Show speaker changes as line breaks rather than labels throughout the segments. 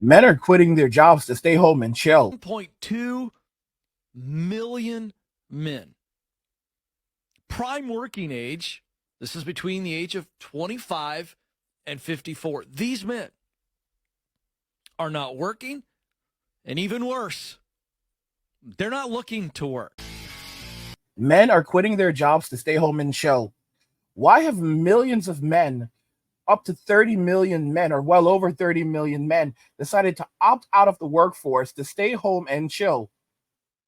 Men are quitting their jobs to stay home and chill.
1.2 million men. Prime working age, this is between the age of 25 and 54. These men are not working, and even worse, they're not looking to work.
Men are quitting their jobs to stay home and chill. Why have millions of men, up to 30 million men, or well over 30 million men, decided to opt out of the workforce to stay home and chill?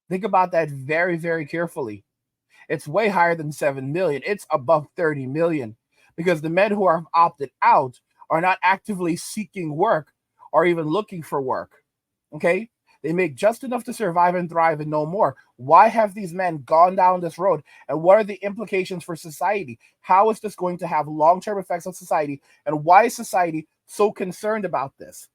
Think about that very, very carefully. It's way higher than 7 million. It's above 30 million, because the men who have opted out are not actively seeking work or even looking for work. Okay? They make just enough to survive and thrive and no more. Why have these men gone down this road? And what are the implications for society? How is this going to have long-term effects on society? And why is society so concerned about this?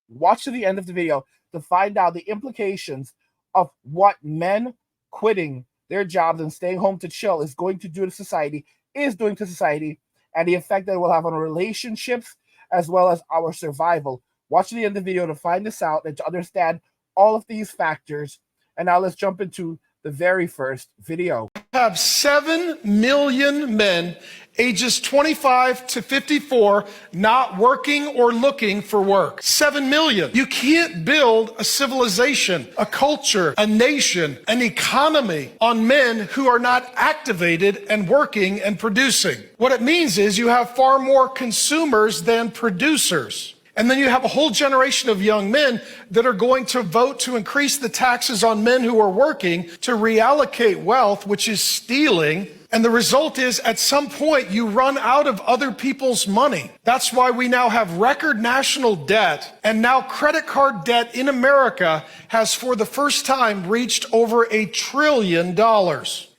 Watch to the end of the video to find out the implications of what men quitting their jobs and staying home to chill is going to do to society, is doing to society, and the effect that it will have on relationships as well as our survival. Watch to the end of the video to find this out and to understand all of these factors. And now let's jump into the very first video.
Have 7 million men ages 25 to 54 not working or looking for work. 7 million. You can't build a civilization, a culture, a nation, an economy on men who are not activated and working and producing. What it means is you have far more consumers than producers. And then you have a whole generation of young men that are going to vote to increase the taxes on men who are working to reallocate wealth, which is stealing. And the result is at some point you run out of other people's money. That's why we now have record national debt. And now credit card debt in America has for the first time reached over $1 trillion.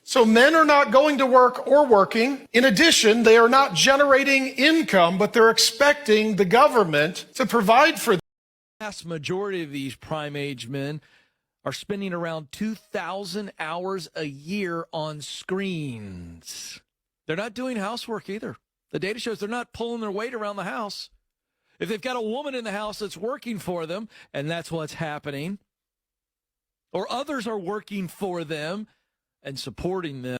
So men are not going to work or working. In addition, they are not generating income, but they're expecting the government to provide for them.
The vast majority of these prime age men are spending around 2,000 hours a year on screens. They're not doing housework either. The data shows they're not pulling their weight around the house. If they've got a woman in the house that's working for them, and that's what's happening, or others are working for them and supporting them.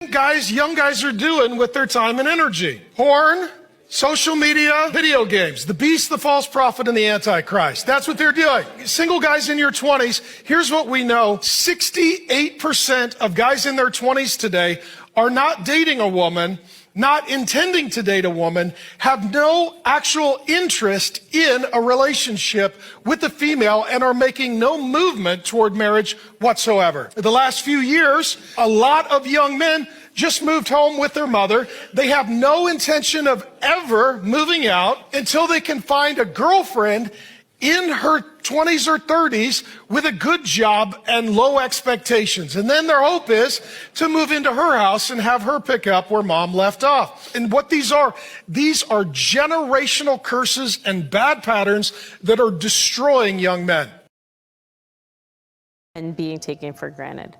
Young guys are doing with their time and energy. Porn, social media, video games, the beast, the false prophet, and the antichrist. That's what they're doing. Single guys in your 20s, here's what we know. 68% of guys in their 20s today are not dating a woman, not intending to date a woman, have no actual interest in a relationship with a female, and are making no movement toward marriage whatsoever. The last few years, a lot of young men just moved home with their mother. They have no intention of ever moving out until they can find a girlfriend in her 20s or 30s with a good job and low expectations. And then their hope is to move into her house and have her pick up where mom left off. And what these are generational curses and bad patterns that are destroying young men.
And being taken for granted.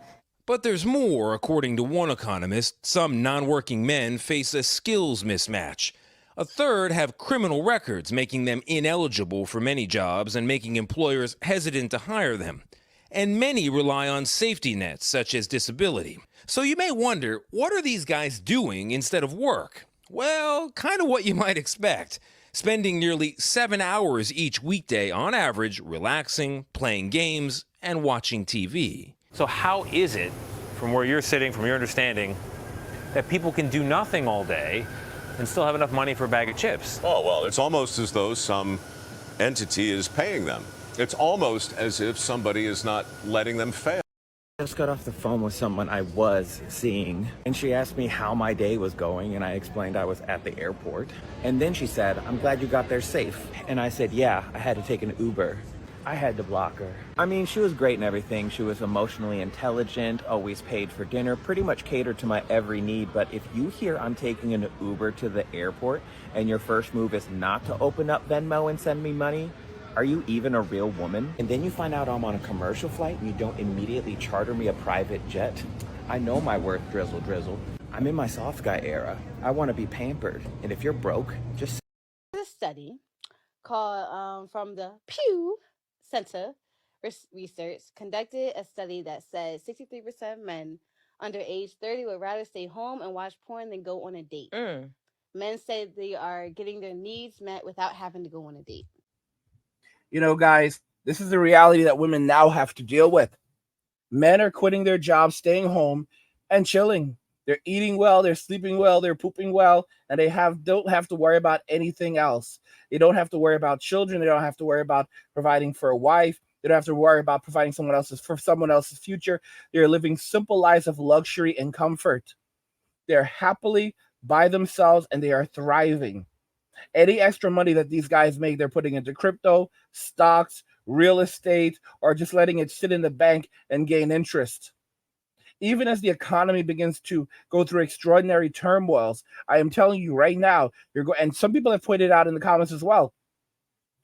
But there's more. According to one economist, some non-working men face a skills mismatch. A third have criminal records, making them ineligible for many jobs and making employers hesitant to hire them. And many rely on safety nets, such as disability. So you may wonder, what are these guys doing instead of work? Well, kind of what you might expect. Spending nearly 7 hours each weekday on average relaxing, playing games, and watching TV.
So how is it, from where you're sitting, from your understanding, that people can do nothing all day and still have enough money for a bag of chips?
Oh, well, it's almost as though some entity is paying them. It's almost as if somebody is not letting them fail.
I just got off the phone with someone I was seeing, and she asked me how my day was going, and I explained I was at the airport. And then she said, "I'm glad you got there safe." And I said, "Yeah, I had to take an Uber." I had to block her. I mean, she was great and everything. She was emotionally intelligent, always paid for dinner, pretty much catered to my every need. But if you hear I'm taking an Uber to the airport and your first move is not to open up Venmo and send me money, are you even a real woman? And then you find out I'm on a commercial flight and you don't immediately charter me a private jet. I know my worth, drizzle, drizzle. I'm in my soft guy era. I want to be pampered. And if you're broke, just...
This study
called from the Pew Center Research conducted a study that said 63% of men under age 30 would rather stay home and watch porn than go on a date. Men say they are getting their needs met without having to go on a date.
You know, guys, this is the reality that women now have to deal with. Men are quitting their jobs, staying home, and chilling. They're eating well, they're sleeping well, they're pooping well, and they don't have to worry about anything else. They don't have to worry about children. They don't have to worry about providing for a wife. They don't have to worry about providing someone else's future. They're living simple lives of luxury and comfort. They're happily by themselves and they are thriving. Any extra money that these guys make, they're putting into crypto, stocks, real estate, or just letting it sit in the bank and gain interest. Even as the economy begins to go through extraordinary turmoils, I am telling you right now, and some people have pointed out in the comments as well,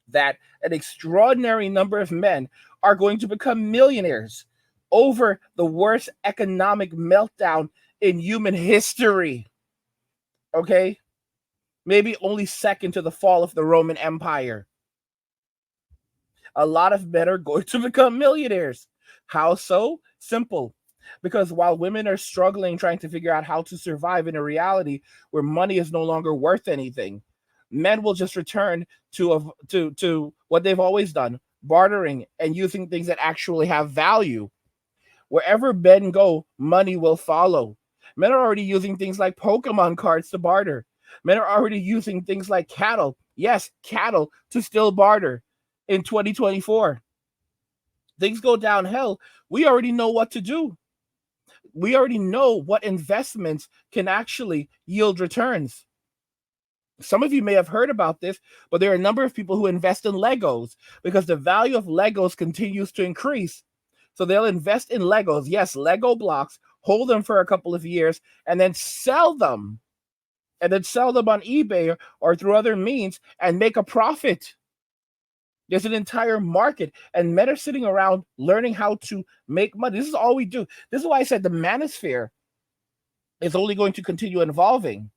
that an extraordinary number of men are going to become millionaires over the worst economic meltdown in human history. Okay? Maybe only second to the fall of the Roman Empire. A lot of men are going to become millionaires. How so? Simple. Because while women are struggling, trying to figure out how to survive in a reality where money is no longer worth anything, men will just return to what they've always done, bartering and using things that actually have value. Wherever men go, money will follow. Men are already using things like Pokemon cards to barter. Men are already using things like cattle. Yes, cattle to still barter in 2024. Things go downhill. We already know what to do. We already know what investments can actually yield returns. Some of you may have heard about this, but there are a number of people who invest in Legos because the value of Legos continues to increase. So they'll invest in Legos, yes, Lego blocks, hold them for a couple of years, and then sell them. And then sell them on eBay or through other means and make a profit. There's an entire market, and men are sitting around learning how to make money. This is all we do. This is why I said the manosphere is only going to continue evolving.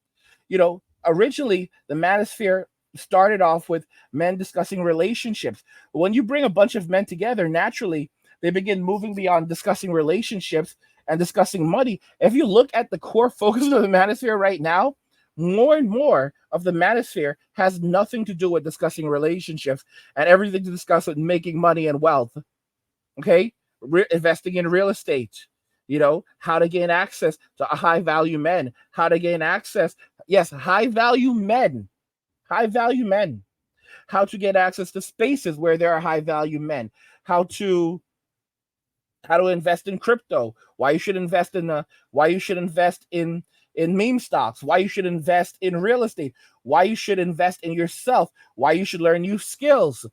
You know, originally the manosphere started off with men discussing relationships. But when you bring a bunch of men together, naturally, they begin moving beyond discussing relationships and discussing money. If you look at the core focus of the manosphere right now, more and more of the manosphere has nothing to do with discussing relationships and everything to discuss with making money and wealth. Okay? Investing in real estate, you know, how to gain access to high value men, how to gain access. Yes, high value men, how to get access to spaces where there are high value men, how to invest in crypto, why you should invest in meme stocks, why you should invest in real estate, why you should invest in yourself, why you should learn new skills.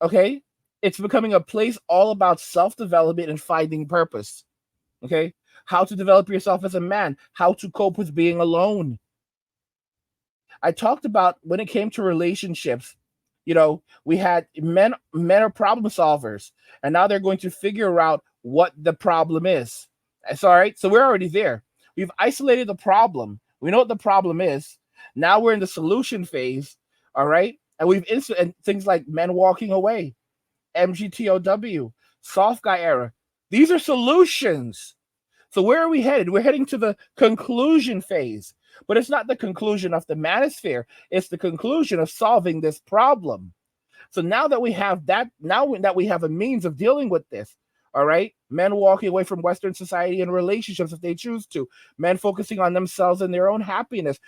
Okay? It's becoming a place all about self-development and finding purpose. Okay? How to develop yourself as a man, how to cope with being alone. I talked about when it came to relationships, you know, we had men are problem solvers, and now they're going to figure out what the problem is. That's all right. So we're already there. We've isolated the problem. We know what the problem is. Now we're in the solution phase. All right. And and things like men walking away, MGTOW, soft guy era. These are solutions. So where are we headed? We're heading to the conclusion phase. But it's not the conclusion of the manosphere. It's the conclusion of solving this problem. So now that we have a means of dealing with this, all right, men walking away from Western society and relationships if they choose to, men focusing on themselves and their own happiness,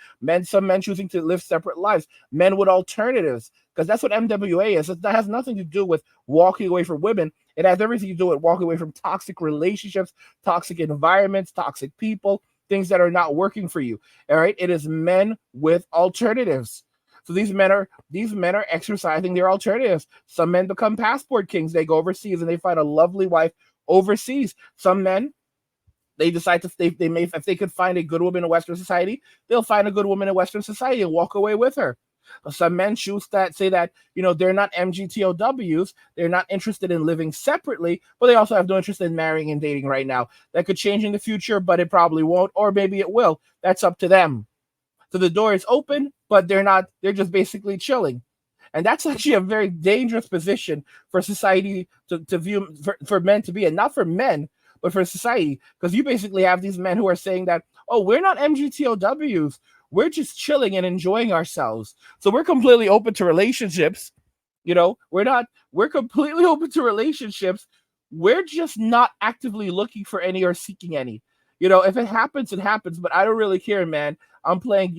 some men choosing to live separate lives, men with alternatives, because that's what MWA is. It has nothing to do with walking away from women. It has everything to do with walking away from toxic relationships, toxic environments, toxic people, things that are not working for you. All right, it is men with alternatives. So these men are exercising their alternatives. Some men become passport kings. They go overseas and they find a lovely wife overseas. Some men, they decide if they could find a good woman in Western society, they'll find a good woman in Western society and walk away with her. Some men choose that, say that, you know, they're not MGTOWs, they're not interested in living separately, but they also have no interest in marrying and dating right now. That could change in the future, but it probably won't, or maybe it will. That's up to them. So the door is open, but they're just basically chilling. And that's actually a very dangerous position for society to view, for men to be in. Not for men, but for society. Because you basically have these men who are saying that, oh, we're not MGTOWs. We're just chilling and enjoying ourselves. So we're completely open to relationships. We're completely open to relationships. We're just not actively looking for any or seeking any. If it happens, it happens, but I don't really care, man. I'm playing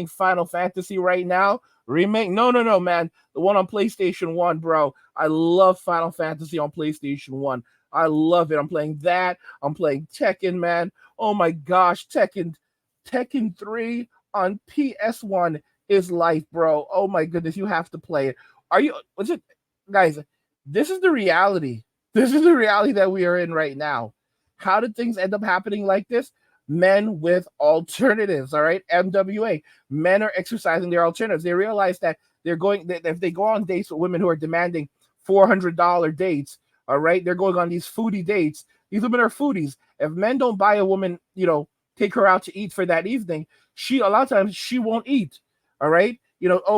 Final Fantasy right now. Remake? No, man. The one on PlayStation 1, bro. I love Final Fantasy on PlayStation 1. I love it. I'm playing that. I'm playing Tekken, man. Oh my gosh, Tekken 3 on PS1 is life, bro. Oh my goodness, you have to play it. What's it, guys? This is the reality. This is the reality that we are in right now. How did things end up happening like this? Men with alternatives, all right? MWA. Men are exercising their alternatives. They realize that if they go on dates with women who are demanding $400 dates, all right, they're going on these foodie dates. These women are foodies. If men don't buy a woman, take her out to eat for that evening, a lot of times she won't eat, all right?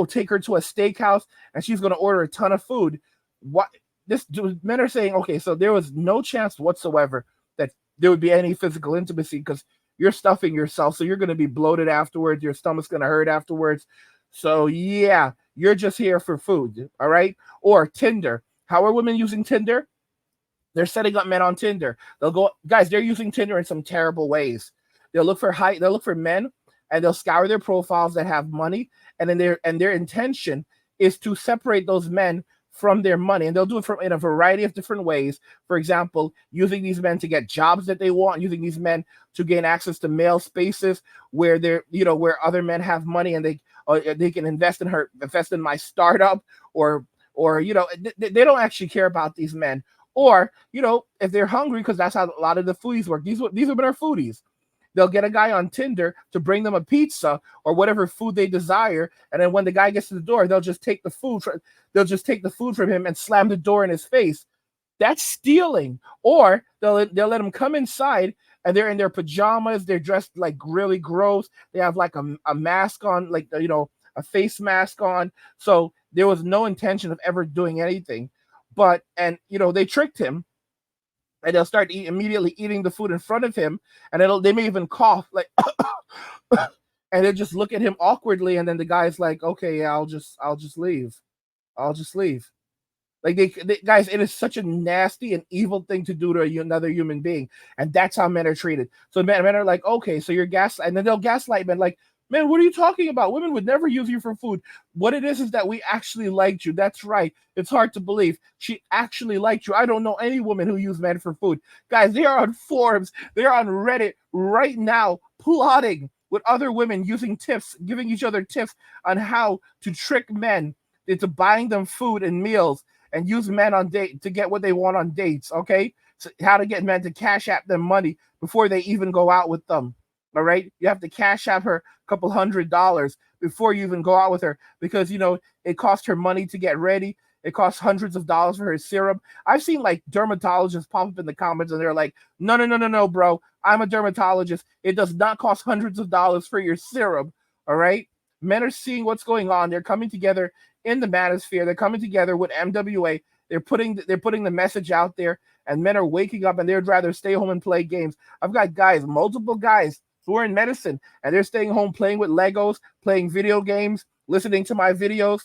Take her to a steakhouse and she's going to order a ton of food. Men are saying, okay, so there was no chance whatsoever that there would be any physical intimacy because you're stuffing yourself, so you're going to be bloated afterwards. Your stomach's going to hurt afterwards. So yeah, you're just here for food, all right? Or Tinder. How are women using Tinder? They're setting up men on Tinder. They're using Tinder in some terrible ways. They'll look for men, and they'll scour their profiles that have money, and then their intention is to separate those men from their money, and they'll do it in a variety of different ways. For example, using these men to get jobs that they want, using these men to gain access to male spaces where where other men have money and they can invest in my startup, or they don't actually care about these men. Or if they're hungry, because that's how a lot of the foodies work. These women are foodies. They'll get a guy on Tinder to bring them a pizza or whatever food they desire, and then when the guy gets to the door, they'll just take the food from him and slam the door in his face. That's stealing. Or they'll let him come inside, and they're in their pajamas. They're dressed like really gross. They have like a mask on, like a face mask on. So there was no intention of ever doing anything. But they tricked him. And they'll start immediately eating the food in front of him, and they may even cough like, and they just look at him awkwardly, and then the guy's like, "Okay, yeah, I'll just leave, Like guys, it is such a nasty and evil thing to do to another human being, and that's how men are treated. So men are like, "Okay, so you're gaslight," and then they'll gaslight men like, "Man, what are you talking about? Women would never use you for food. What it is that we actually liked you. That's right. It's hard to believe. She actually liked you. I don't know any woman who used men for food." Guys, they are on forums. They're on Reddit right now, plotting with other women, using tips, giving each other tips on how to trick men into buying them food and meals and use men on date to get what they want on dates, okay? So how to get men to cash app them money before they even go out with them. All right, you have to cash out her a couple $100s before you even go out with her, because it costs her money to get ready. It costs hundreds of dollars for her serum. I've seen like dermatologists pop up in the comments and they're like, no, bro, I'm a dermatologist. It does not cost hundreds of dollars for your serum. All right, men are seeing what's going on. They're coming together in the manosphere. They're coming together with MWA. They're putting the message out there, and men are waking up and they'd rather stay home and play games. I've got multiple guys who are in medicine, and they're staying home playing with Legos, playing video games, listening to my videos.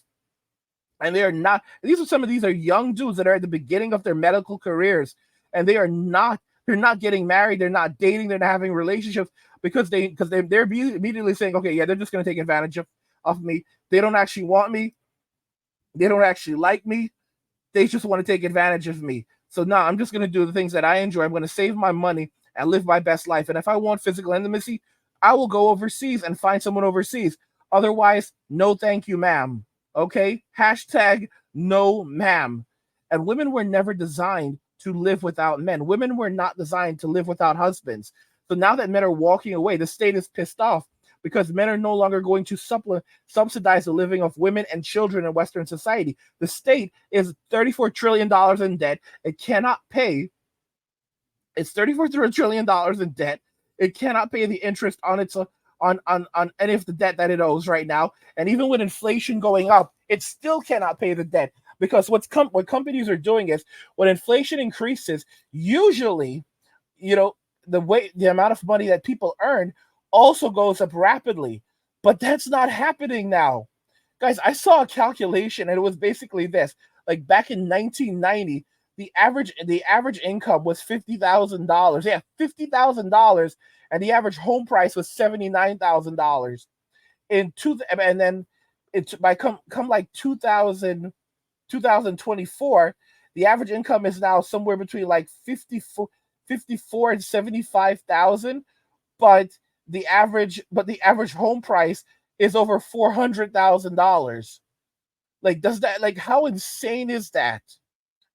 And they're not, these are young dudes that are at the beginning of their medical careers, and they're not getting married, they're not dating, they're not having relationships because they're immediately saying, okay, yeah, they're just going to take advantage of me. They don't actually want me. They don't actually like me. They just want to take advantage of me. So now I'm just going to do the things that I enjoy. I'm going to save my money and live my best life. And if I want physical intimacy, I will go overseas and find someone overseas. Otherwise, no thank you, ma'am. Okay? Hashtag no, ma'am. And women were never designed to live without men. Women were not designed to live without husbands. So now that men are walking away, the state is pissed off because men are no longer going to subsidize the living of women and children in Western society. The state is $34 trillion in debt. It cannot pay. It's $34 trillion in debt. It cannot pay the interest on any of the debt that it owes right now. And even with inflation going up, It still cannot pay the debt because what companies are doing is when inflation increases, usually, the amount of money that people earn also goes up rapidly. But that's not happening now. Guys, I saw a calculation and it was basically this. Like back in 1990, the average income was $50,000. Yeah, $50,000, and the average home price was $79,000. And then it's by come like 2024, the average income is now somewhere between like 54 and 75,000, but the average home price is over $400,000. Like, does that, like, how insane is that?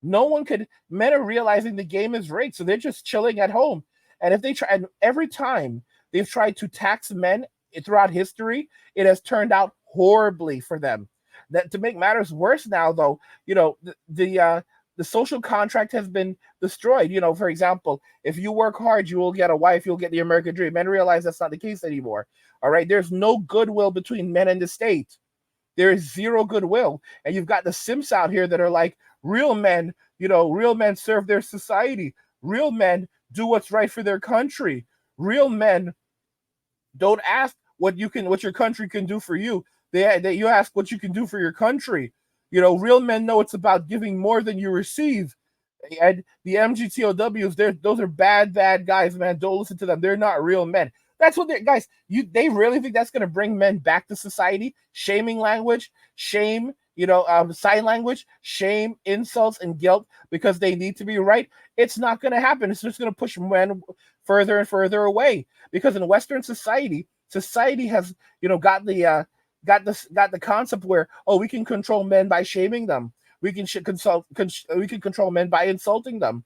Men are realizing the game is rigged, so they're just chilling at home. And and every time they've tried to tax men throughout history, it has turned out horribly for them. That to make matters worse now, though, the social contract has been destroyed. For example, if you work hard, you will get a wife, you'll get the American dream. Men realize that's not the case anymore. All right, there's no goodwill between men and the state. There is zero goodwill, and you've got the simps out here that are like, real men serve their society. Real men do what's right for their country. Real men don't ask what your country can do for you. You ask what you can do for your country. Real men know it's about giving more than you receive. And the MGTOWs, those are bad guys, man. Don't listen to them. They're not real men. That's what guys. They really think that's going to bring men back to society? Shaming language, shame, sign language, shame, insults, and guilt because they need to be right. It's not going to happen. It's just going to push men further and further away. Because in Western society has, got the concept where, we can control men by shaming them. We can control men by insulting them.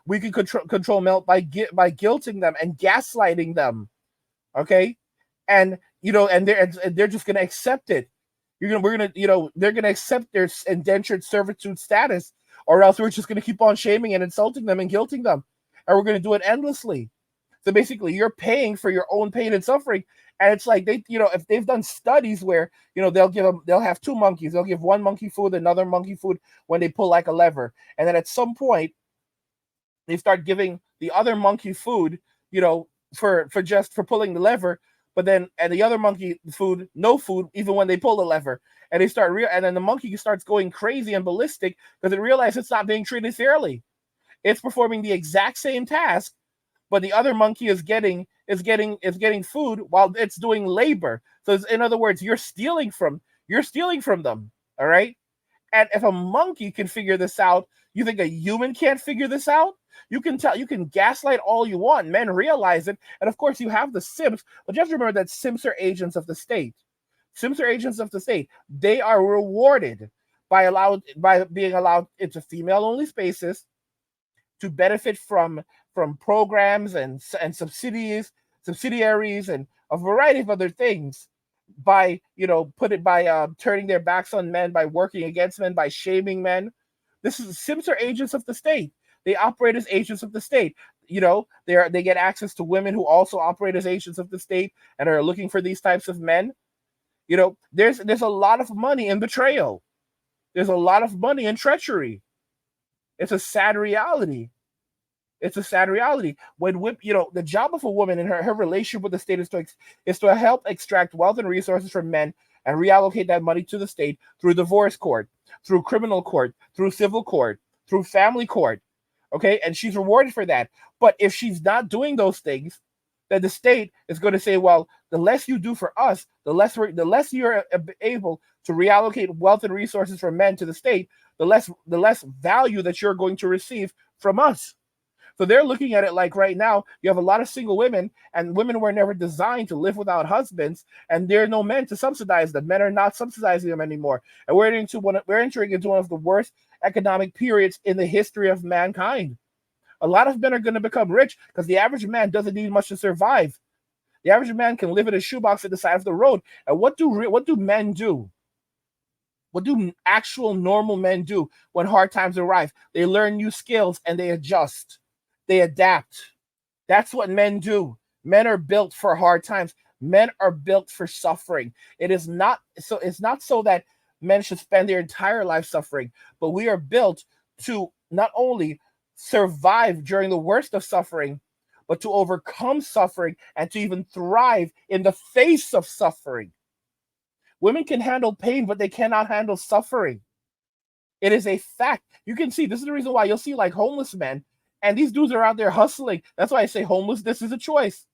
We can control men by guilting them and gaslighting them. Okay, and they're just gonna accept it. They're gonna accept their indentured servitude status, or else we're just gonna keep on shaming and insulting them and guilting them, and we're gonna do it endlessly. So basically, you're paying for your own pain and suffering. And it's like if they've done studies where they'll have two monkeys, they'll give one monkey food, another monkey food when they pull like a lever, and then at some point they start giving the other monkey food, for pulling the lever, and the other monkey no food even when they pull the lever, and and then the monkey starts going crazy and ballistic because it realizes it's not being treated fairly. It's performing the exact same task, but the other monkey is getting food while it's doing labor. So in other words, you're stealing from them. All right. And if a monkey can figure this out, you think a human can't figure this out? You can gaslight all you want. Men realize it. And of course you have the simps, but just remember that simps are agents of the state. Simps are agents of the state. They are rewarded by being allowed into female-only spaces to benefit from programs and subsidiaries and a variety of other things by turning their backs on men, by working against men, by shaming men. Simps are agents of the state. They operate as agents of the state. They get access to women who also operate as agents of the state and are looking for these types of men. There's a lot of money in betrayal. There's a lot of money in treachery. It's a sad reality. It's a sad reality. When the job of a woman in her relationship with the state is to help extract wealth and resources from men and reallocate that money to the state through divorce court, through criminal court, through civil court, through family court. Okay, and she's rewarded for that. But if she's not doing those things, then the state is going to say, well, the less you do for us, the less you're able to reallocate wealth and resources from men to the state, the less value that you're going to receive from us. So they're looking at it like right now, you have a lot of single women, and women were never designed to live without husbands, and there are no men to subsidize them. Men are not subsidizing them anymore. And we're entering into one of the worst economic periods in the history of mankind. A lot of men are going to become rich because the average man doesn't need much to survive. The average man can live in a shoebox at the side of the road. And what do men do? What do actual normal men do when hard times arrive? They learn new skills and they adjust. They adapt. That's what men do. Men are built for hard times. Men are built for suffering. It's not so that men should spend their entire life suffering, but we are built to not only survive during the worst of suffering, but to overcome suffering and to even thrive in the face of suffering. Women can handle pain, but they cannot handle suffering. It is a fact. You can see, this is the reason why you'll see like homeless men, and these dudes are out there hustling. That's why I say homelessness is a choice.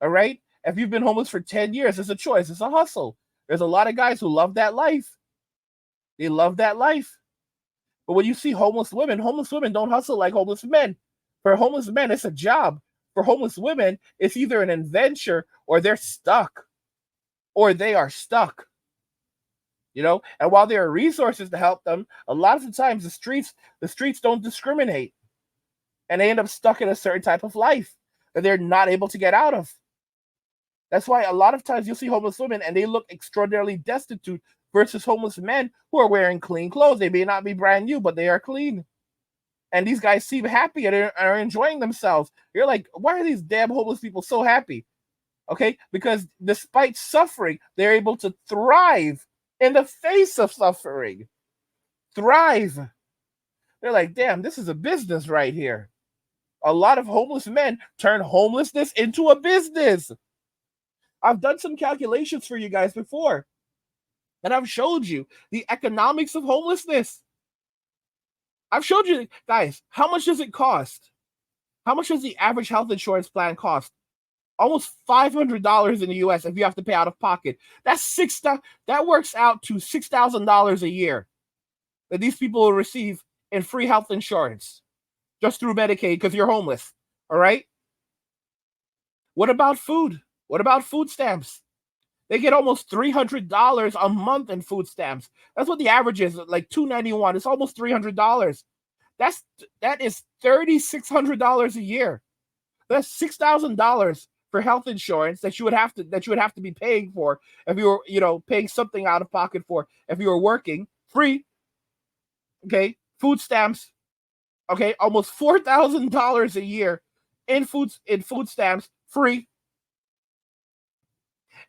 All right? If you've been homeless for 10 years, it's a choice. It's a hustle. There's a lot of guys who love that life. They love that life. But when you see homeless women don't hustle like homeless men. For homeless men, it's a job. For homeless women, it's either an adventure or they're stuck. Or they are stuck. You know, and while there are resources to help them, a lot of the times the streets don't discriminate. And they end up stuck in a certain type of life that they're not able to get out of. That's why a lot of times you'll see homeless women and they look extraordinarily destitute versus homeless men who are wearing clean clothes. They may not be brand new, but they are clean. And these guys seem happy and are enjoying themselves. You're like, why are these damn homeless people so happy? Okay, because despite suffering, they're able to thrive in the face of suffering. Thrive. They're like, damn, this is a business right here. A lot of homeless men turn homelessness into a business. I've done some calculations for you guys before, and I've showed you the economics of homelessness. I've showed you, guys, how much does it cost? How much does the average health insurance plan cost? Almost $500 in the US if you have to pay out of pocket. That works out to $6,000 a year that these people will receive in free health insurance just through Medicaid because you're homeless. All right? What about food? What about food stamps? They get almost $300 a month in food stamps. That's what the average is, like $291. It's almost $300. That is $3,600 a year. That's $6,000 for health insurance that you would have to be paying for if you were, paying something out of pocket for if you were working free. Okay, food stamps. Okay, almost $4,000 a year in food stamps free.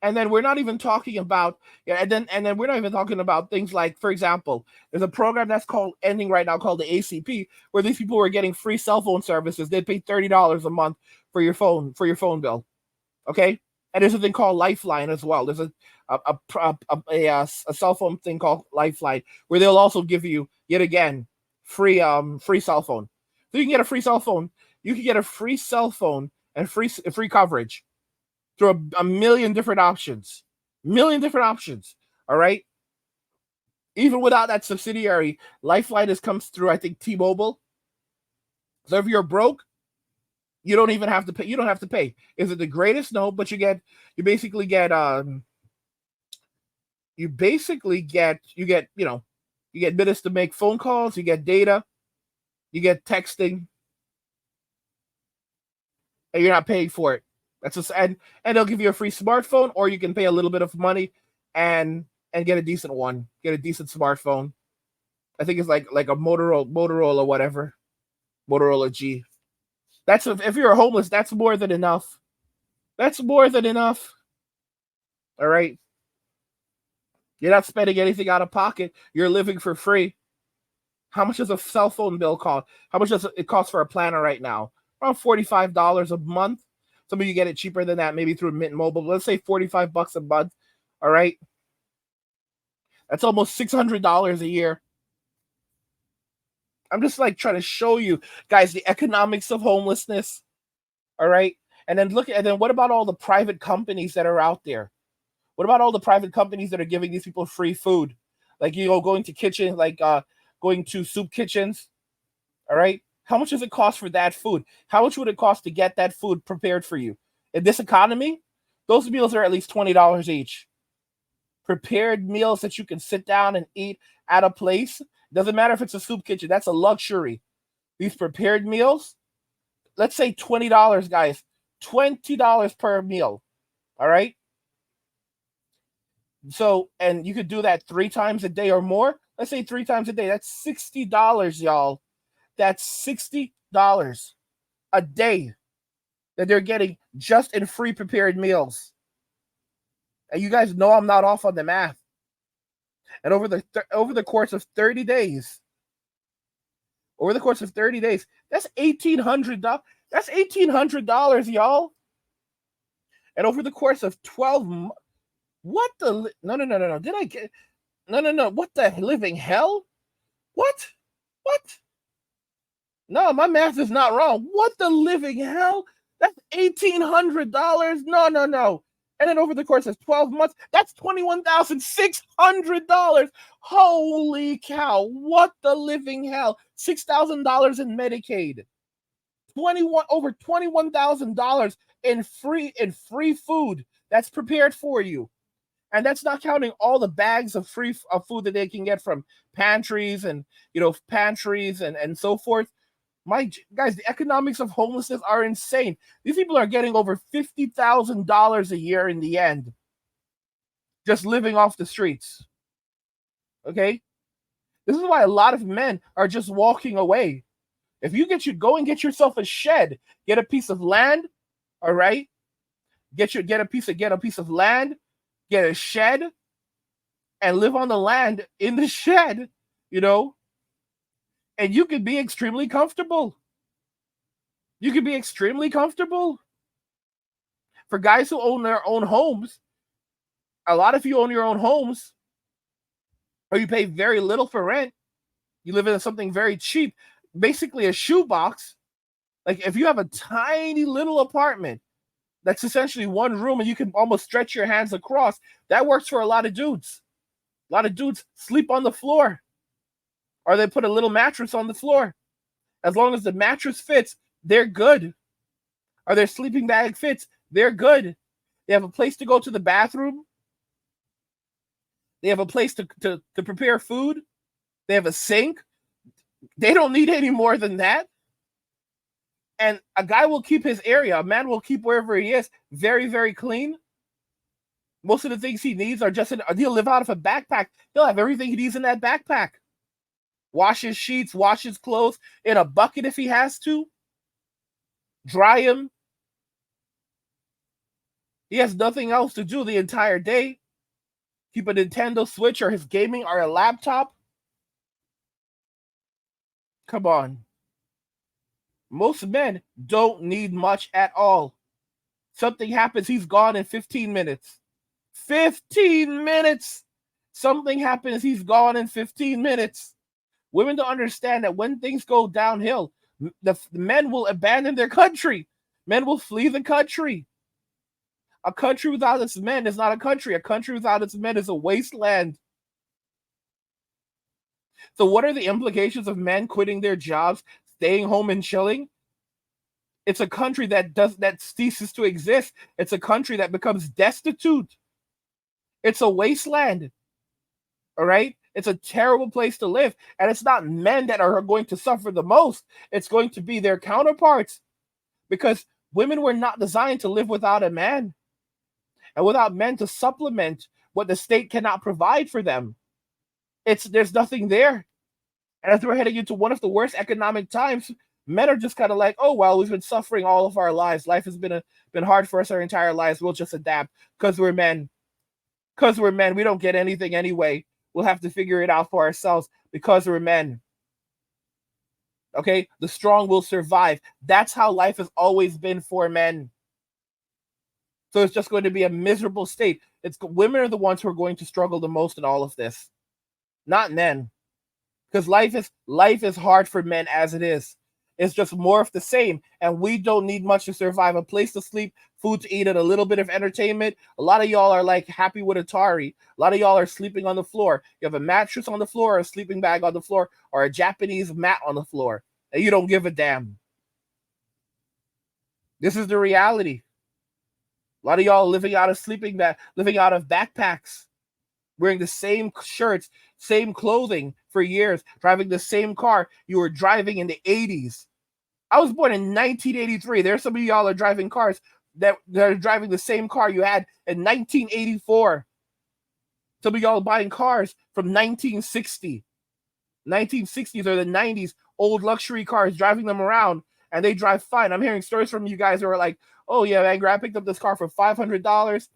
And then we're not even talking about, and then we're not even talking about things like, for example, there's a program that's ending right now called the ACP, where these people were getting free cell phone services. They pay $30 a month for your phone bill. Okay, and there's a thing called Lifeline as well. There's a cell phone thing called Lifeline where they'll also give you yet again free cell phone. So you can get a free cell phone. You can get a free cell phone and free coverage through a million different options. All right. Even without that subsidiary, Lifeline comes through, I think, T-Mobile. So if you're broke, you don't even have to pay. You don't have to pay. Is it the greatest? No, but you basically get minutes to make phone calls, you get data, you get texting, and you're not paying for it. That's just, and they'll give you a free smartphone, or you can pay a little bit of money and get a decent one, get a decent smartphone. I think it's like a Motorola whatever, Motorola G. That's if you're homeless, that's more than enough. That's more than enough. All right. You're not spending anything out of pocket. You're living for free. How much does a cell phone bill cost? How much does it cost for a planner right now? Around $45 a month. Some of you get it cheaper than that, maybe through Mint Mobile. Let's say $45 a month. All right. That's almost $600 a year. I'm just like trying to show you guys the economics of homelessness. All right. And then what about all the private companies that are out there? What about all the private companies that are giving these people free food? Like, going to kitchen, going to soup kitchens. All right. How much does it cost for that food? How much would it cost to get that food prepared for you? In this economy, those meals are at least $20 each. Prepared meals that you can sit down and eat at a place. Doesn't matter if it's a soup kitchen. That's a luxury. These prepared meals, let's say $20, guys. $20 per meal. All right? So, and you could do that 3 times a day or more. Let's say 3 times a day. That's $60, y'all. That's $60 a day that they're getting just in free prepared meals. And you guys know I'm not off on the math. And over the course of 30 days, that's $1,800. That's $1,800, y'all. And over the course of 12 months, what the no. Did I get no. What the living hell? What? No, my math is not wrong. What the living hell? That's $1,800. No. And then over the course of 12 months, that's $21,600. Holy cow. What the living hell? $6,000 in Medicaid. Over $21,000 in free food that's prepared for you. And that's not counting all the bags of free food that they can get from pantries and so forth. Guys, the economics of homelessness are insane. These people are getting over $50,000 a year in the end, just living off the streets. Okay, this is why a lot of men are just walking away. If you go and get yourself a shed, get a piece of land, all right. Get a piece of land, get a shed, and live on the land in the shed, and you can be extremely comfortable. For guys who own their own homes, a lot of you own your own homes, or you pay very little for rent. You live in something very cheap, basically a shoebox. Like if you have a tiny little apartment that's essentially one room and you can almost stretch your hands across, that works for a lot of dudes. A lot of dudes sleep on the floor, or they put a little mattress on the floor. As long as the mattress fits, they're good. Or their sleeping bag fits, they're good. They have a place to go to the bathroom. They have a place to prepare food. They have a sink. They don't need any more than that. And a guy will keep his area, a man will keep wherever he is very, very clean. Most of the things he needs are he'll live out of a backpack. He'll have everything he needs in that backpack. Wash his sheets, wash his clothes in a bucket if he has to. Dry him. He has nothing else to do the entire day. Keep a Nintendo Switch or his gaming or a laptop. Come on. Most men don't need much at all. Something happens, he's gone in 15 minutes. 15 minutes! Something happens, he's gone in 15 minutes. Women don't understand that when things go downhill, the men will abandon their country. Men will flee the country. A country without its men is not a country. A country without its men is a wasteland. So what are the implications of men quitting their jobs, staying home and chilling? It's a country that ceases to exist. It's a country that becomes destitute. It's a wasteland. All right? It's a terrible place to live. And it's not men that are going to suffer the most. It's going to be their counterparts. Because women were not designed to live without a man. And without men to supplement what the state cannot provide for them. There's nothing there. And as we're heading into one of the worst economic times, men are just kind of like, oh, well, we've been suffering all of our lives. Life has been hard for us our entire lives. We'll just adapt because we're men. Because we're men, we don't get anything anyway. We'll have to figure it out for ourselves because we're men. Okay? The strong will survive. That's how life has always been for men. So it's just going to be a miserable state. Women are the ones who are going to struggle the most in all of this, not men. Because life is hard for men as it is. It's just more of the same. And we don't need much to survive. A place to sleep, food to eat, and a little bit of entertainment. A lot of y'all are like happy with Atari. A lot of y'all are sleeping on the floor. You have a mattress on the floor, or a sleeping bag on the floor, or a Japanese mat on the floor. And you don't give a damn. This is the reality. A lot of y'all living out of living out of backpacks, wearing the same shirts, same clothing for years, driving the same car you were driving in the 80s. I was born in 1983. There's some of y'all are driving cars that are driving the same car you had in 1984. Some of y'all are buying cars from 1960. 1960s or the 90s, old luxury cars, driving them around, and they drive fine. I'm hearing stories from you guys who are like, oh yeah, man, I picked up this car for $500.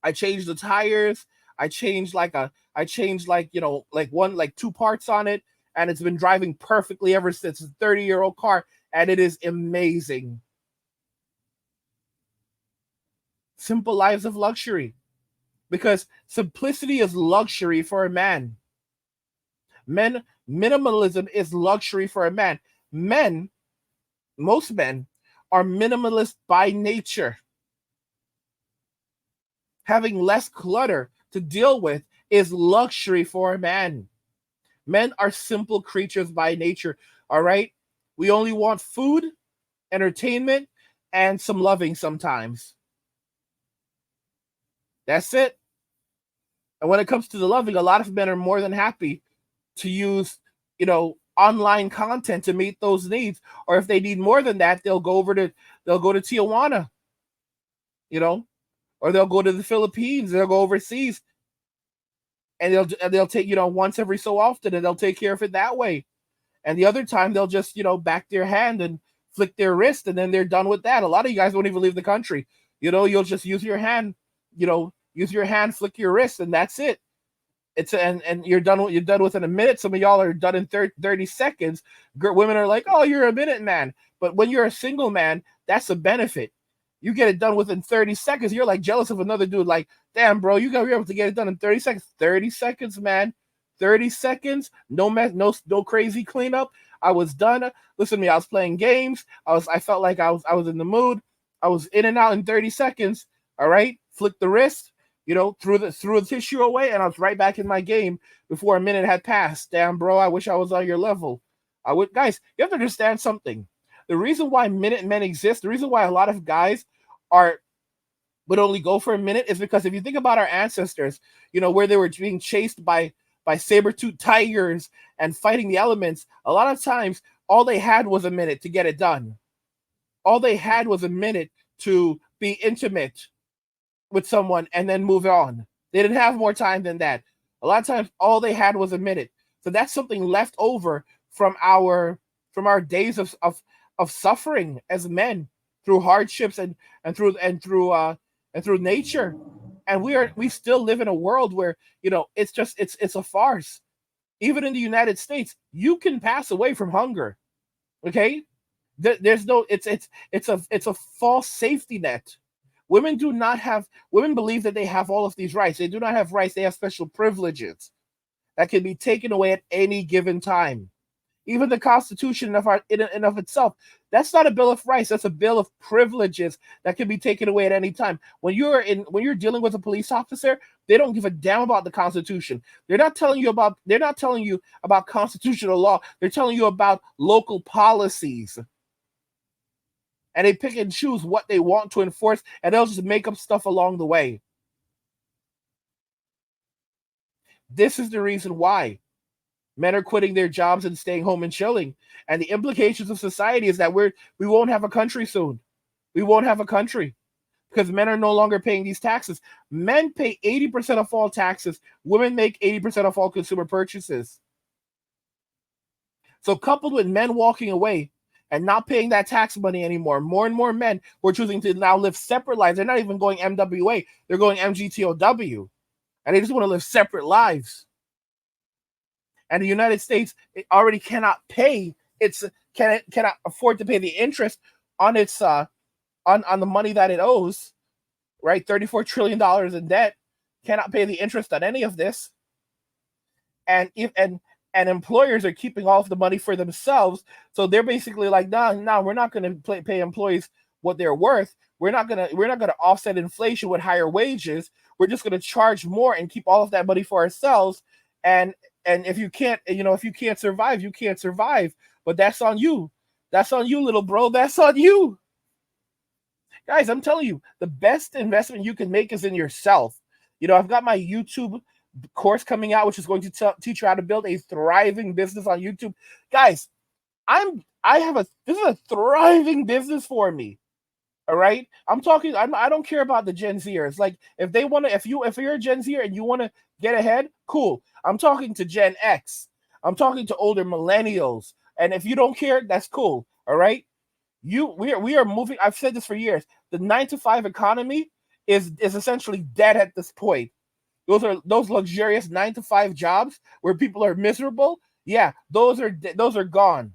I changed the tires. I changed like like two parts on it, and it's been driving perfectly ever since. It's a 30-year-old car, and it is amazing. Simple lives of luxury, because simplicity is luxury for a man. Minimalism is luxury for a man. Most men are minimalist by nature. Having less clutter to deal with is luxury for a man. Men are simple creatures by nature, all right? We only want food, entertainment, and some loving sometimes. That's it. And when it comes to the loving, a lot of men are more than happy to use, online content to meet those needs. Or if they need more than that, they'll go to Tijuana, or they'll go to the Philippines, they'll go overseas, and they'll take, once every so often, and they'll take care of it that way. And the other time they'll just, back their hand and flick their wrist, and then they're done with that. A lot of you guys won't even leave the country. You'll just use your hand, flick your wrist, and that's it. And you're done within a minute. Some of y'all are done in 30 seconds. Women are like, oh, you're a minute man. But when you're a single man, that's a benefit. You get it done within 30 seconds. You're like jealous of another dude. Like, damn, bro, you're able to get it done in 30 seconds. 30 seconds, man. 30 seconds. No mess, no crazy cleanup. I was done. Listen to me. I was playing games. I felt like I was in the mood. I was in and out in 30 seconds. All right. Flick the wrist. Threw the tissue away, and I was right back in my game before a minute had passed. Damn, bro, I wish I was on your level. Guys, you have to understand something. The reason why minute men exist, the reason why a lot of guys would only go for a minute, is because if you think about our ancestors, where they were being chased by saber-toothed tigers and fighting the elements, a lot of times all they had was a minute to get it done. All they had was a minute to be intimate with someone and then move on. They didn't have more time than that. A lot of times all they had was a minute. So that's something left over from our days of suffering as men, through hardships and through nature. And we still live in a world where it's a farce. Even in the United States, you can pass away from hunger. Okay? There's no, it's a false safety net. Women believe that they have all of these rights. They do not have rights. They have special privileges that can be taken away at any given time. Even the Constitution in and of itself, that's not a Bill of Rights. That's a Bill of Privileges that can be taken away at any time. When you're dealing with a police officer, they don't give a damn about the Constitution. They're not telling you about constitutional law. They're telling you about local policies. And they pick and choose what they want to enforce, and they'll just make up stuff along the way. This is the reason why men are quitting their jobs and staying home and chilling. And the implications of society is that we won't have a country soon. We won't have a country because men are no longer paying these taxes. Men pay 80% of all taxes. Women make 80% of all consumer purchases. So coupled with men walking away and not paying that tax money anymore, more and more men who are choosing to now live separate lives. They're not even going MWA. They're going MGTOW. And they just want to live separate lives. And the United States, it already cannot afford to pay the interest on its on the money that it owes, right? $34 trillion in debt. Cannot pay the interest on any of this. And employers are keeping all of the money for themselves. So they're basically like, no, we're not going to pay employees what they're worth. We're not going to offset inflation with higher wages. We're just going to charge more and keep all of that money for ourselves. And if you can't survive, you can't survive. But that's on you. That's on you, little bro. That's on you. Guys, I'm telling you, the best investment you can make is in yourself. I've got my YouTube course coming out, which is going to teach you how to build a thriving business on YouTube. Guys, this is a thriving business for me. All right. I don't care about the Gen Zers. Like if you're a Gen Zer and you want to get ahead, cool. I'm talking to Gen X. I'm talking to older millennials. And if you don't care, that's cool. All right. We are moving. I've said this for years. The 9-to-5 economy is essentially dead at this point. those luxurious 9-to-5 jobs where people are miserable. Yeah, those are gone.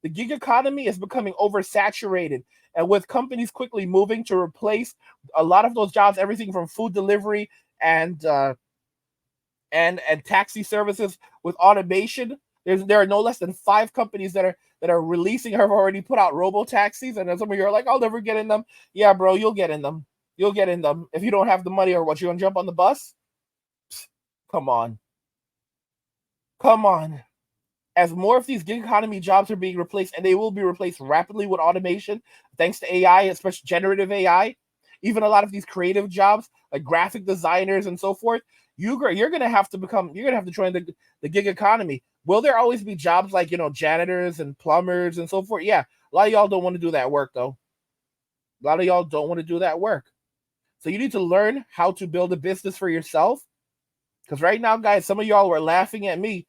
The gig economy is becoming oversaturated, and with companies quickly moving to replace a lot of those jobs, everything from food delivery and taxi services with automation. There are no less than 5 companies that are releasing or have already put out robo taxis, and then some of you are like, I'll never get in them. Yeah, bro, you'll get in them. You'll get in them. If you don't have the money, or what, you're gonna jump on the bus? Psst, come on. Come on. As more of these gig economy jobs are being replaced, and they will be replaced rapidly with automation, thanks to AI, especially generative AI, even a lot of these creative jobs like graphic designers and so forth, you're gonna have to join the gig economy. Will there always be jobs like, janitors and plumbers and so forth? Yeah, a lot of y'all don't want to do that work though. A lot of y'all don't want to do that work. So you need to learn how to build a business for yourself. Because right now, guys, some of y'all were laughing at me,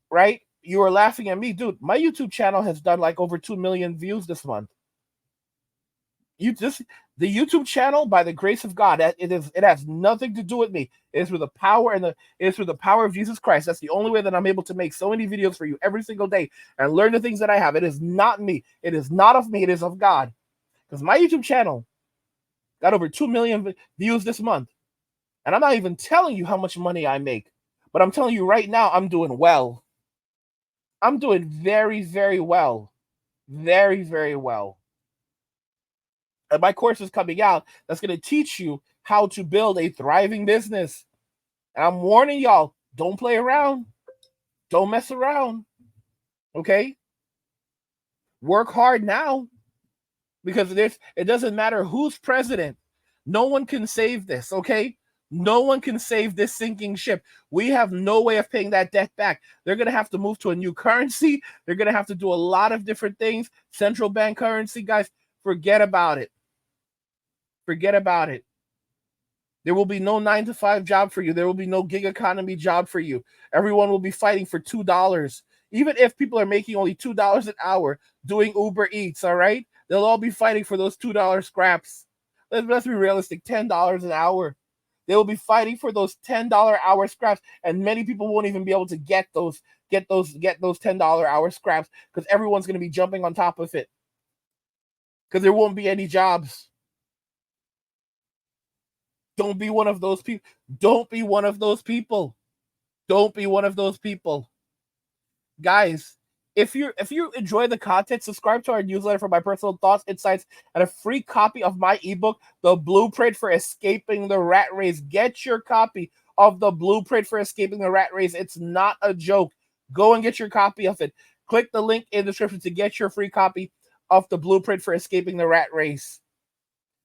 right? You were laughing at me, dude. My YouTube channel has done like over 2 million views this month. The YouTube channel, by the grace of God, it has nothing to do with me. It is through the power of Jesus Christ. That's the only way that I'm able to make so many videos for you every single day and learn the things that I have. It is not me. It is not of me. It is of God. Because my YouTube channel got over 2 million views this month. And I'm not even telling you how much money I make. But I'm telling you right now, I'm doing well. I'm doing very, very well. Very, very well. And my course is coming out that's going to teach you how to build a thriving business. And I'm warning y'all, don't play around. Don't mess around. Okay? Work hard now. Because it doesn't matter who's president. No one can save this, okay? No one can save this sinking ship. We have no way of paying that debt back. They're going to have to move to a new currency. They're going to have to do a lot of different things. Central bank currency, guys, forget about it. Forget about it. There will be no 9-to-5 job for you. There will be no gig economy job for you. Everyone will be fighting for $2. Even if people are making only $2 an hour doing Uber Eats, all right? They'll all be fighting for those $2 scraps. Let's be realistic, $10 an hour. They will be fighting for those $10 hour scraps, and many people won't even be able to get those $10 hour scraps because everyone's going to be jumping on top of it because there won't be any jobs. Don't be one of those people. Don't be one of those people. Don't be one of those people. Guys, if you enjoy the content, subscribe to our newsletter for my personal thoughts, insights, and a free copy of my ebook, The Blueprint for Escaping the Rat Race. Get your copy of The Blueprint for Escaping the Rat Race. It's not a joke. Go and get your copy of it. Click the link in the description to get your free copy of The Blueprint for Escaping the Rat Race.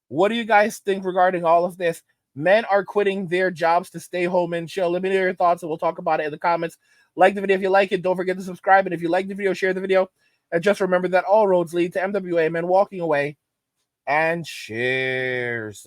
What do you guys think regarding all of this? Men are quitting their jobs to stay home and chill. Let me know your thoughts, and we'll talk about it in the comments. Like the video if you like it. Don't forget to subscribe. And if you like the video, share the video. And just remember that all roads lead to MWA Men walking away. And cheers.